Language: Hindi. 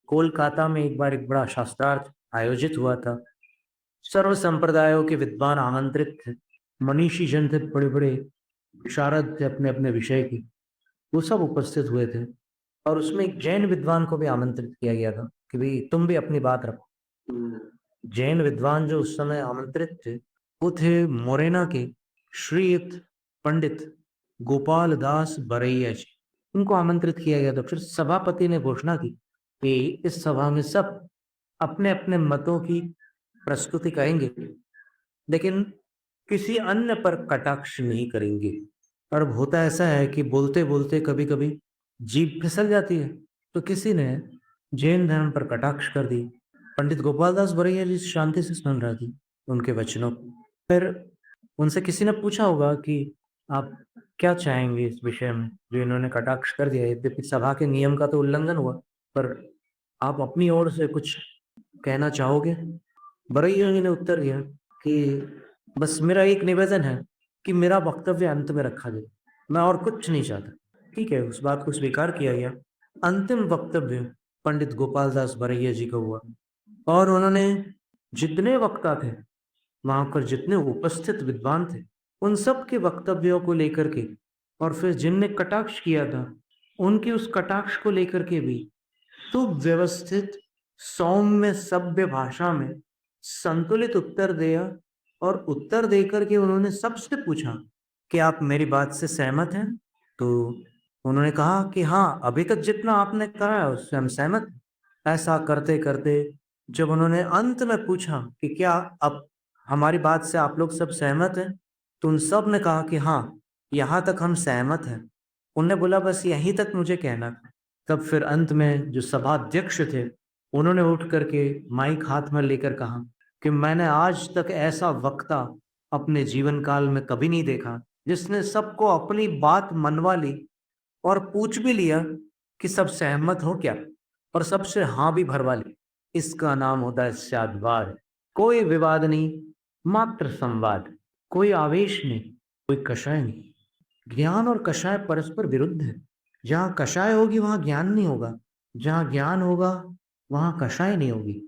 कोलकाता में एक बार एक बड़ा शास्त्रार्थ आयोजित हुआ था। सर्व संप्रदायों के विद्वान आमंत्रित थे। मनीषी जन थे, बड़े बड़े विशारद थे अपने अपने विषय की। वो सब उपस्थित हुए थे और उसमें एक जैन विद्वान को भी आमंत्रित किया गया था कि भाई तुम भी अपनी बात रखो। जैन विद्वान जो उस समय आमंत्रित थे वो थे मोरेना के श्रीयुत पंडित गोपाल दास बरैया जी। उनको आमंत्रित किया गया था। फिर सभापति ने घोषणा की कि इस सभा में सब अपने अपने मतों की प्रस्तुति करेंगे, लेकिन किसी अन्य पर कटाक्ष नहीं करेंगे। और अब होता ऐसा है कि बोलते बोलते कभी कभी जीभ फिसल जाती है, तो किसी ने जैन धर्म पर कटाक्ष कर दी। पंडित गोपाल दास बरैया जी शांति से सुन रहे थे उनके वचनों को। फिर उनसे किसी ने पूछा होगा कि आप क्या चाहेंगे इस विषय में जो इन्होंने कटाक्ष कर दिया। यद्यपि सभा के नियम का तो उल्लंघन हुआ, पर आप अपनी ओर से कुछ कहना चाहोगे? बरैया जी ने उत्तर दिया कि बस मेरा एक निवेदन है कि मेरा वक्तव्य अंत में रखा जाए, मैं और कुछ नहीं चाहता। ठीक है, उस बात को स्वीकार किया गया। अंतिम वक्तव्य पंडित गोपाल दास बरैया जी का हुआ और उन्होंने जितने वक्ता थे वहां पर, जितने उपस्थित विद्वान थे, उन सब के वक्तव्यों को लेकर के और फिर जिनने कटाक्ष किया था उनके उस कटाक्ष को लेकर के भी सुव्यवस्थित सौम्य सभ्य भाषा में संतुलित उत्तर दिया। और उत्तर देकर के उन्होंने सबसे पूछा कि आप मेरी बात से सहमत हैं? तो उन्होंने कहा कि हाँ, अभी तक जितना आपने कहा है उससे हम सहमत हैं। ऐसा करते करते जब उन्होंने अंत में पूछा कि क्या अब हमारी बात से आप लोग सब सहमत हैं, तो उन सब ने कहा कि हाँ, यहाँ तक हम सहमत हैं। उनने बोला बस यहीं तक मुझे कहना था। तब फिर अंत में जो सभाध्यक्ष थे उन्होंने उठ करके माइक हाथ में लेकर कहा कि मैंने आज तक ऐसा वक्ता अपने जीवन काल में कभी नहीं देखा जिसने सबको अपनी बात मनवा ली और पूछ भी लिया कि सब सहमत हो क्या, और सबसे हाँ भी भरवा ली। इसका नाम होता है सद्भाव। कोई विवाद नहीं, मात्र संवाद। कोई आवेश नहीं, कोई कषाय नहीं। ज्ञान और कषाय परस्पर विरुद्ध है। जहाँ कषाय होगी वहां ज्ञान नहीं होगा, जहाँ ज्ञान होगा वहां कषाय नहीं होगी।